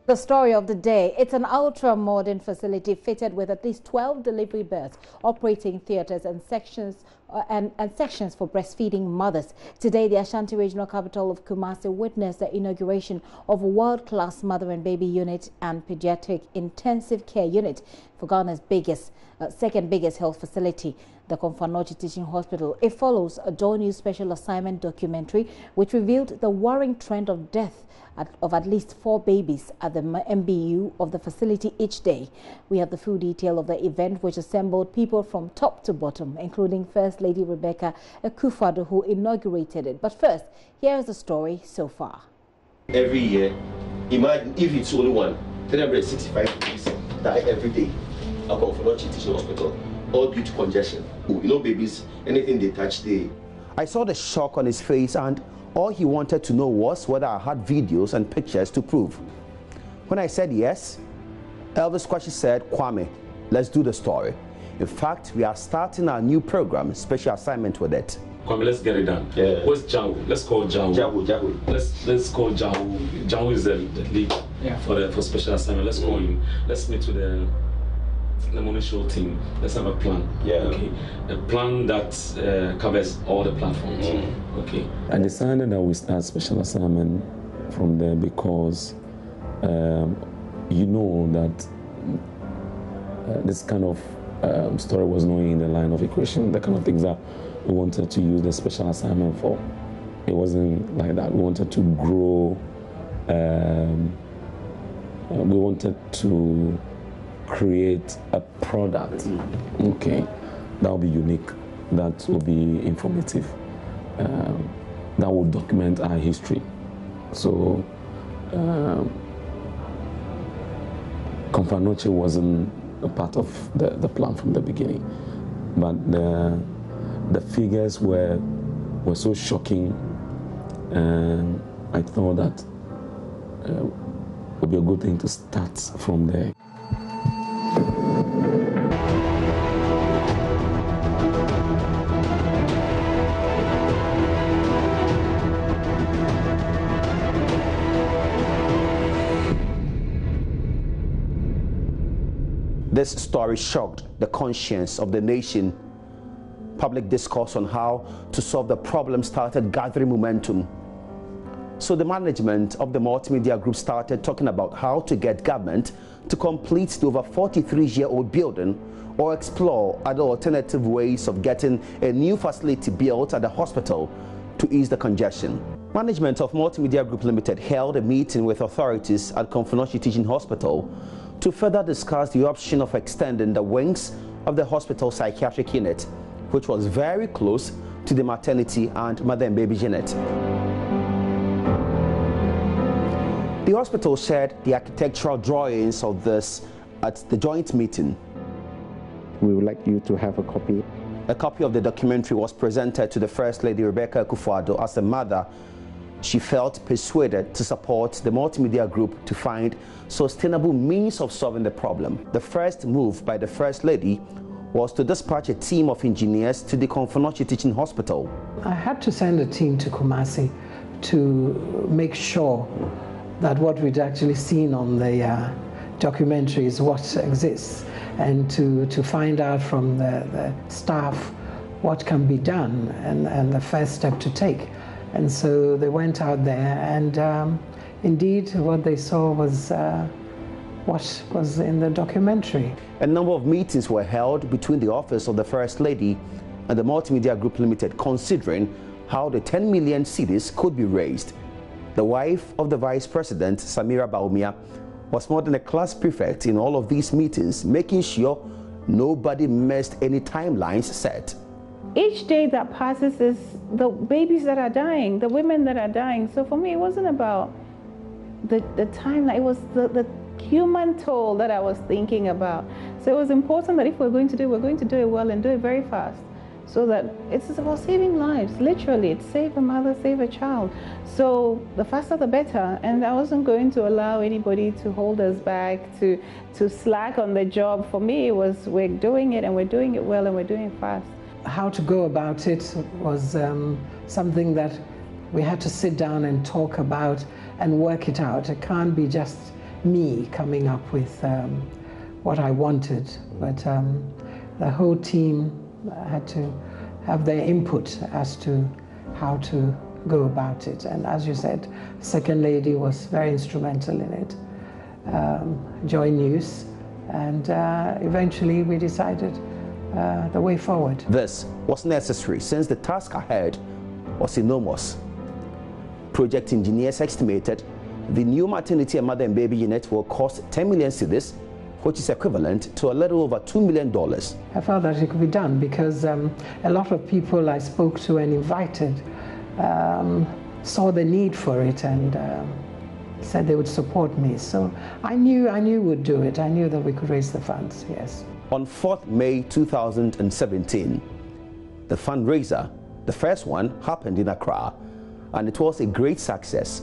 The story of the day. It's an ultra-modern facility fitted with at least 12 delivery berths, operating theatres and sections sections for breastfeeding mothers. Today, the Ashanti regional capital of Kumasi witnessed the inauguration of a world-class mother and baby unit and pediatric intensive care unit for Ghana's second biggest health facility, the Komfo-Anokye Teaching Hospital. It follows a JoyNews special assignment documentary which revealed the worrying trend of death of at least 4 babies at the MBU of the facility each day. We have the full detail of the event, which assembled people from top to bottom, including First Lady Rebecca Akufo-Addo, who inaugurated it. But first, here is the story so far. Every year, imagine if it's only one, 365 babies die every day at Komfo-Anokye Teaching Hospital, all due to congestion. You know, babies, anything they touch, they... I saw the shock on his face, and all he wanted to know was whether I had videos and pictures to prove. When I said yes, Elvis Kwashi said, "Kwame, let's do the story." In fact, we are starting our new program, special assignment with it. Kwame, let's get it done. Yeah. Where's Jawu? Let's call Jawu. Jawu. Let's call Jawu. Jawu is the lead for special assignment. Let's call him. Let's meet with the Monisho team. Let's have a plan. Yeah. Okay. A plan that covers all the platforms. Okay. I decided that we start special assignment from there because you know that this kind of story was not in the line of equation, the kind of things that we wanted to use the special assignment for. It wasn't like that. We wanted to grow. We wanted to create a product, okay, that will be unique, that will be informative, that will document our history. So, Komfo-Anokye wasn't a part of the plan from the beginning, but the figures were so shocking, and I thought that it would be a good thing to start from there. This story shocked the conscience of the nation. Public discourse on how to solve the problem started gathering momentum. So the management of the multimedia group started talking about how to get government to complete the over 43-year-old building or explore other alternative ways of getting a new facility built at the hospital to ease the congestion. Management of Multimedia Group Limited held a meeting with authorities at Komfo-Anokye Teaching Hospital to further discuss the option of extending the wings of the hospital psychiatric unit, which was very close to the maternity and mother and baby unit. The hospital shared the architectural drawings of this at the joint meeting. We would like you to have a copy. A copy of the documentary was presented to the First Lady Rebecca Akufo-Addo. As a mother, she felt persuaded to support the multimedia group to find sustainable means of solving the problem. The first move by the First Lady was to dispatch a team of engineers to the Komfo-Anokye Teaching Hospital. I had to send a team to Kumasi to make sure that what we'd actually seen on the documentary is what exists, and to find out from the staff what can be done and the first step to take. And so they went out there, and indeed what they saw was what was in the documentary. A number of meetings were held between the office of the First Lady and the Multimedia Group Limited, considering how the 10 million cedis could be raised. The wife of the Vice President, Samira Baumia, was more than a class prefect in all of these meetings, making sure nobody missed any timelines set. Each day that passes is the babies that are dying, the women that are dying. So for me, it wasn't about the timeline, it was the human toll that I was thinking about. So it was important that if we're going to do it well and do it very fast. So that it's about saving lives, literally. It's save a mother, save a child. So the faster the better. And I wasn't going to allow anybody to hold us back, to slack on the job. For me, it was we're doing it and we're doing it well and we're doing it fast. How to go about it was something that we had to sit down and talk about and work it out. It can't be just me coming up with what I wanted, but the whole team had to have their input as to how to go about it. And as you said, Second Lady was very instrumental in it, JoyNews, and eventually we decided the way forward. This was necessary since the task ahead was enormous. Project engineers estimated the new maternity and mother and baby unit will cost 10 million cedis, which is equivalent to a little over $2 million. I felt that it could be done because a lot of people I spoke to and invited saw the need for it and said they would support me. So I knew we would do it. I knew that we could raise the funds, yes. On 4th May 2017, the fundraiser, the first one, happened in Accra, and it was a great success.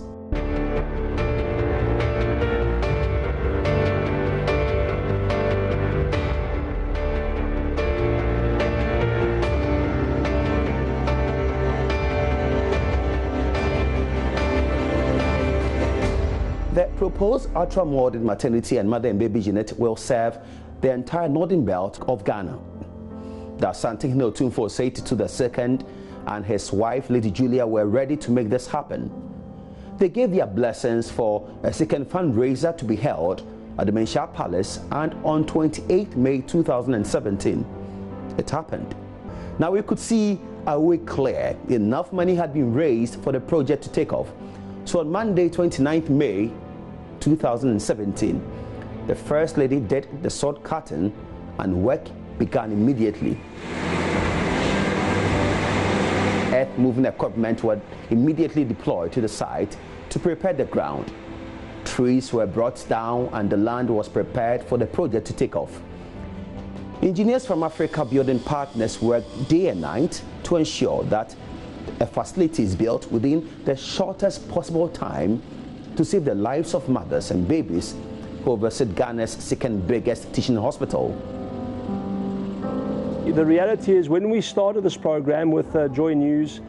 The proposed ultra-modern maternity and mother and baby unit will serve the entire northern belt of Ghana. The Asante Otumfuo Osei II and his wife, Lady Julia, were ready to make this happen. They gave their blessings for a second fundraiser to be held at the Menchia Palace, and on 28 May 2017, it happened. Now we could see a way clear. Enough money had been raised for the project to take off. So on Monday, 29th May 2017, the First Lady did the sword cutting and work began immediately. Earth-moving equipment were immediately deployed to the site to prepare the ground. Trees were brought down and the land was prepared for the project to take off. Engineers from Africa Building Partners worked day and night to ensure that a facility is built within the shortest possible time to save the lives of mothers and babies who visit Ghana's second biggest teaching hospital. The reality is, when we started this program with JoyNews,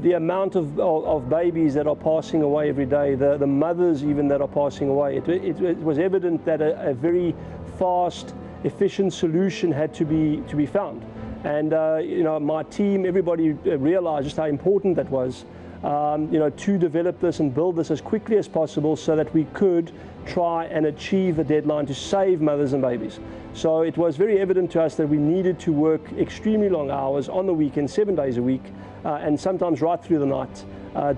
the amount of babies that are passing away every day, the mothers even that are passing away, it was evident that a very fast, efficient solution had to be found. And my team, everybody realized just how important that was, to develop this and build this as quickly as possible so that we could try and achieve the deadline to save mothers and babies. So it was very evident to us that we needed to work extremely long hours on the weekend, 7 days a week, and sometimes right through the night,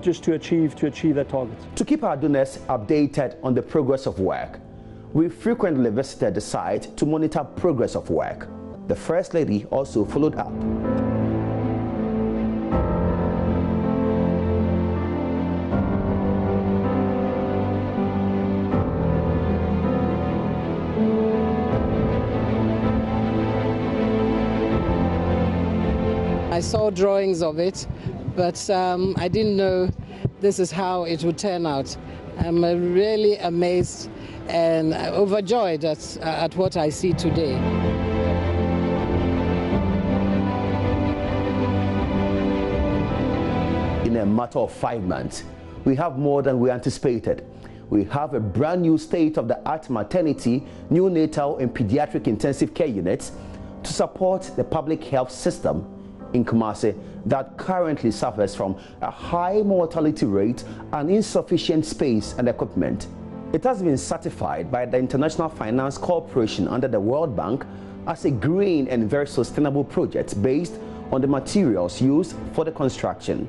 just to achieve that target. To keep our donors updated on the progress of work, we frequently visited the site to monitor progress of work. The First Lady also followed up. I saw drawings of it, but I didn't know this is how it would turn out. I'm really amazed and overjoyed at what I see today. In a matter of 5 months, we have more than we anticipated. We have a brand new state-of-the-art maternity, neonatal and pediatric intensive care units to support the public health system in Kumasi that currently suffers from a high mortality rate and insufficient space and equipment. It has been certified by the International Finance Corporation under the World Bank as a green and very sustainable project based on the materials used for the construction.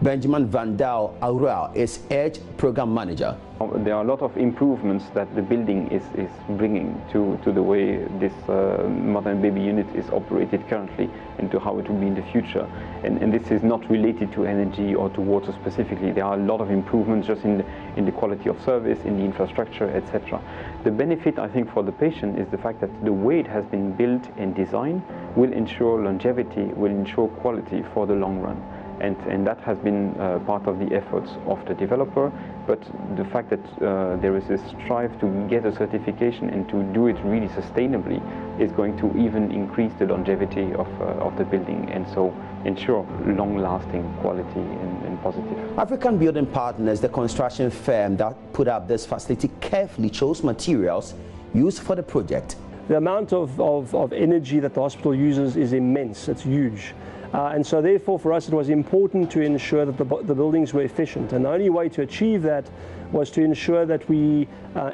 Benjamin Van Dal Aurel is EDGE Program Manager. There are a lot of improvements that the building is bringing to the way this mother and baby unit is operated currently and to how it will be in the future. And this is not related to energy or to water specifically. There are a lot of improvements just in the quality of service, in the infrastructure, etc. The benefit, I think, for the patient is the fact that the way it has been built and designed will ensure longevity, will ensure quality for the long run. And that has been part of the efforts of the developer, but the fact that there is this strive to get a certification and to do it really sustainably is going to even increase the longevity of the building, and so ensure long-lasting quality and positive. African Building Partners, the construction firm that put up this facility, carefully chose materials used for the project. The amount of energy that the hospital uses is immense, it's huge. And so therefore for us it was important to ensure that the buildings were efficient, and the only way to achieve that was to ensure that we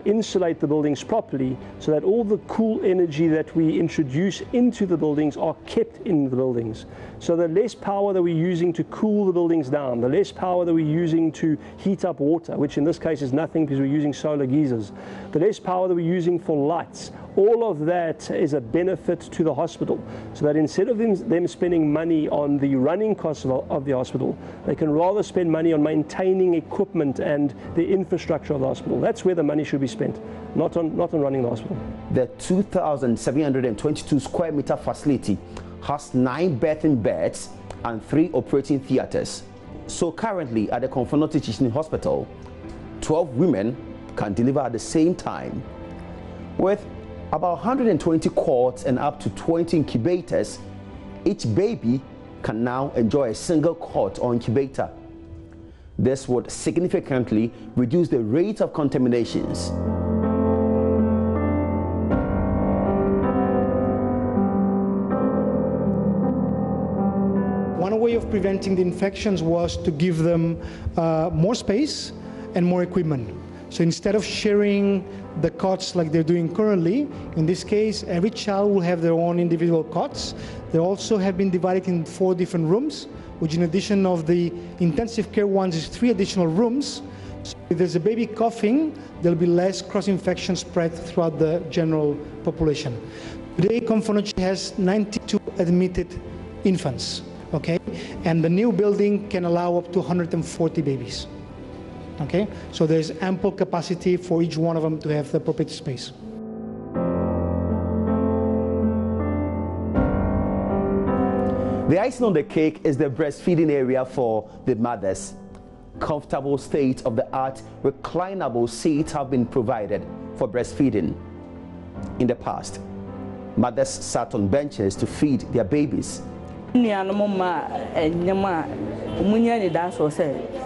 insulate the buildings properly so that all the cool energy that we introduce into the buildings are kept in the buildings. So the less power that we're using to cool the buildings down, the less power that we're using to heat up water, which in this case is nothing because we're using solar geysers, the less power that we're using for lights, all of that is a benefit to the hospital, so that instead of them spending money on the running costs of the hospital, they can rather spend money on maintaining equipment and the infrastructure of the hospital. That's where the money should be spent, not on running the hospital. The 2,722 square meter facility has 9 birthing beds and 3 operating theaters. So currently at the Konfo Teaching Hospital, 12 women can deliver at the same time. With about 120 cots and up to 20 incubators, each baby can now enjoy a single cot or incubator. This would significantly reduce the rate of contaminations. One way of preventing the infections was to give them more space and more equipment. So instead of sharing the cots like they're doing currently, in this case, every child will have their own individual cots. They also have been divided in 4 different rooms, which in addition of the intensive care ones is 3 additional rooms. So if there's a baby coughing, there'll be less cross-infection spread throughout the general population. Today, Konfo has 92 admitted infants, okay? And the new building can allow up to 140 babies. Okay, so there's ample capacity for each one of them to have the appropriate space. The icing on the cake is the breastfeeding area for the mothers. Comfortable state-of-the-art reclinable seats have been provided for breastfeeding. In the past, mothers sat on benches to feed their babies.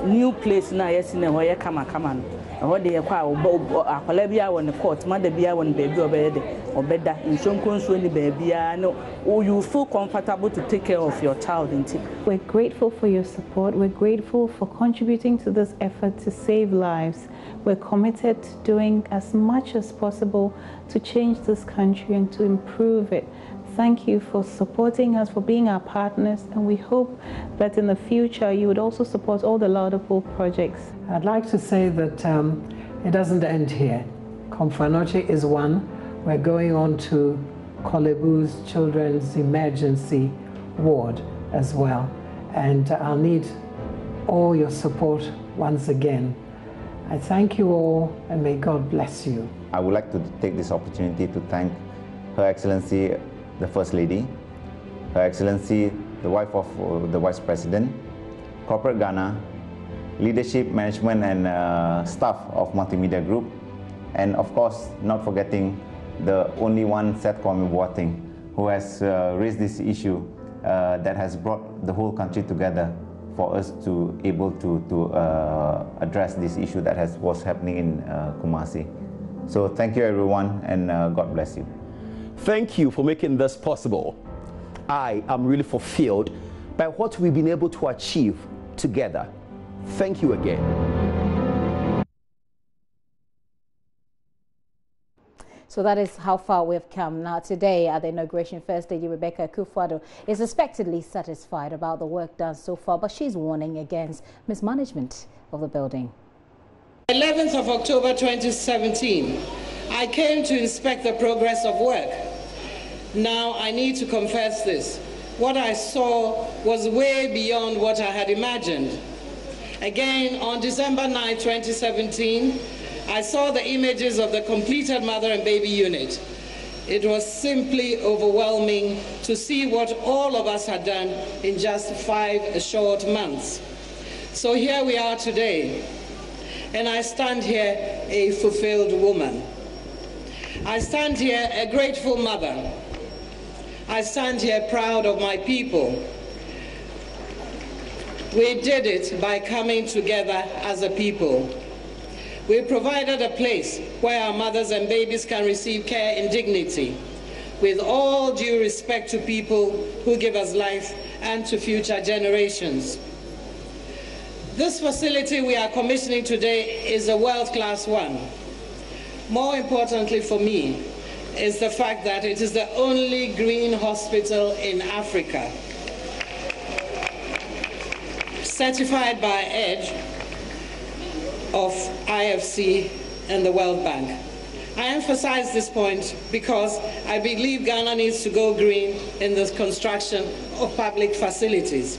New place na yes in a kama what they acquire Akolabia on the court, Mother Bia on baby or better in some consuelo baby. No, you feel comfortable to take care of your child. We're grateful for your support. We're grateful for contributing to this effort to save lives. We're committed to doing as much as possible to change this country and to improve it. Thank you for supporting us, for being our partners, and we hope that in the future you would also support all the laudable projects. I'd like to say that it doesn't end here. Konfo is one. We're going on to Kolebu's Children's Emergency Ward as well. And I'll need all your support once again. I thank you all, and may God bless you. I would like to take this opportunity to thank Her Excellency the First Lady, Her Excellency the wife of the Vice President, Corporate Ghana, leadership, management and staff of Multimedia Group, and of course not forgetting the only one Seth Kwame Boateng, who has raised this issue that has brought the whole country together for us to able to address this issue that was happening in Kumasi. So thank you everyone, and God bless you. Thank you for making this possible. I am really fulfilled by what we've been able to achieve together. Thank you again. So that is how far we've come. Now today at the inauguration, First Lady Rebecca Akufo-Addo is expectedly satisfied about the work done so far, but she's warning against mismanagement of the building. 11th of October 2017, I came to inspect the progress of work. Now I need to confess this. What I saw was way beyond what I had imagined. Again, on December 9, 2017, I saw the images of the completed mother and baby unit. It was simply overwhelming to see what all of us had done in just 5 short months. So here we are today. and I stand here a fulfilled woman. I stand here a grateful mother. I stand here proud of my people. We did it by coming together as a people. We provided a place where our mothers and babies can receive care in dignity, with all due respect to people who give us life and to future generations. This facility we are commissioning today is a world-class one. More importantly for me is the fact that it is the only green hospital in Africa, certified by EDGE of IFC and the World Bank. I emphasize this point because I believe Ghana needs to go green in the construction of public facilities.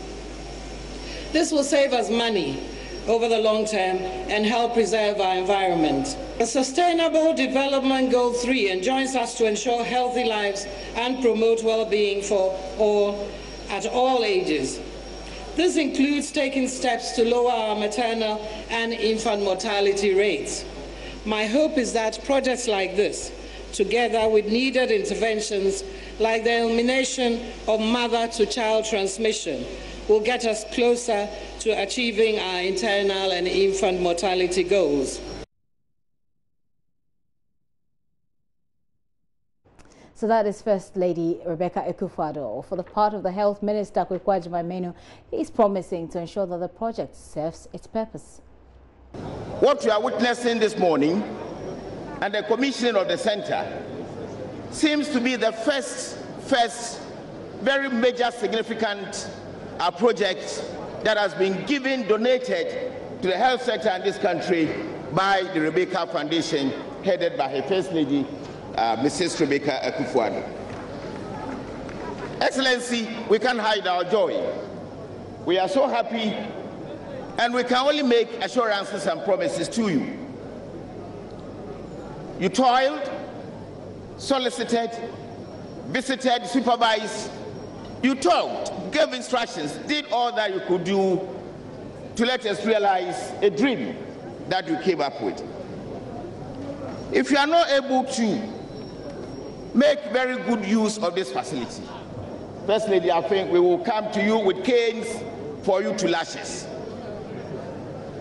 This will save us money over the long term and help preserve our environment. The Sustainable Development Goal 3 enjoins us to ensure healthy lives and promote well-being for all at all ages. This includes taking steps to lower our maternal and infant mortality rates. My hope is that projects like this, together with needed interventions like the elimination of mother-to-child transmission, will get us closer to achieving our maternal and infant mortality goals. So that is First Lady Rebecca Akufo-Addo. For the part of the Health Minister, Akufo-Addo, is promising to ensure that the project serves its purpose. What we are witnessing this morning and the commissioning of the center seems to be the first very major significant project that has been donated to the health sector in this country by the Rebecca Foundation, headed by her First Lady, Mrs. Rebecca Akufo-Addo. Excellency, we can't hide our joy. We are so happy, and we can only make assurances and promises to you. You toiled, solicited, visited, supervised. You talked, gave instructions, did all that you could do to let us realize a dream that you came up with. If you are not able to make very good use of this facility, First Lady, I think we will come to you with canes for you to lashes.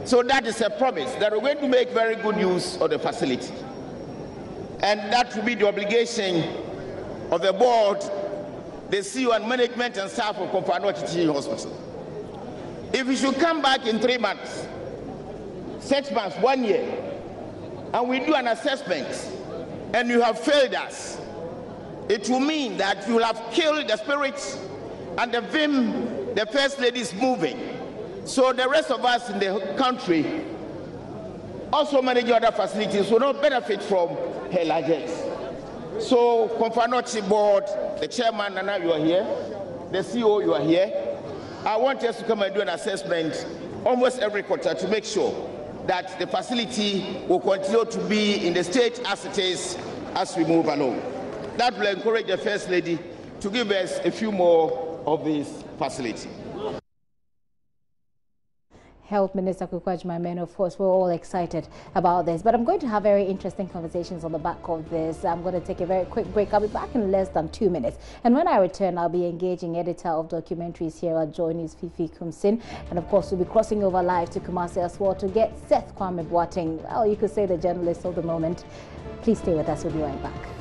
So that is a promise that we're going to make very good use of the facility. And that will be the obligation of the board, the CEO and management and staff of Komfo-Anokye Teaching Hospital. If you should come back in 3 months, 6 months, 1 year, and we do an assessment, and you have failed us, it will mean that you will have killed the spirit and the vim the First Lady is moving. So the rest of us in the country, also managing other facilities, will not benefit from her largesse. So Komfo-Anokye board, the chairman, and now you are here, the CEO, you are here. I want us to come and do an assessment almost every quarter to make sure that the facility will continue to be in the state as it is as we move along. That will encourage the First Lady to give us a few more of this facility. Health Minister Akufo-Addo, of course, we're all excited about this. But I'm going to have very interesting conversations on the back of this. I'm going to take a very quick break. I'll be back in less than 2 minutes. And when I return, I'll be engaging editor of documentaries here at JoyNews, Fifi Kumsin. And of course, we'll be crossing over live to Kumasi as well to get Seth Kwame Boateng. Well, you could say the journalist of the moment. Please stay with us. We'll be right back.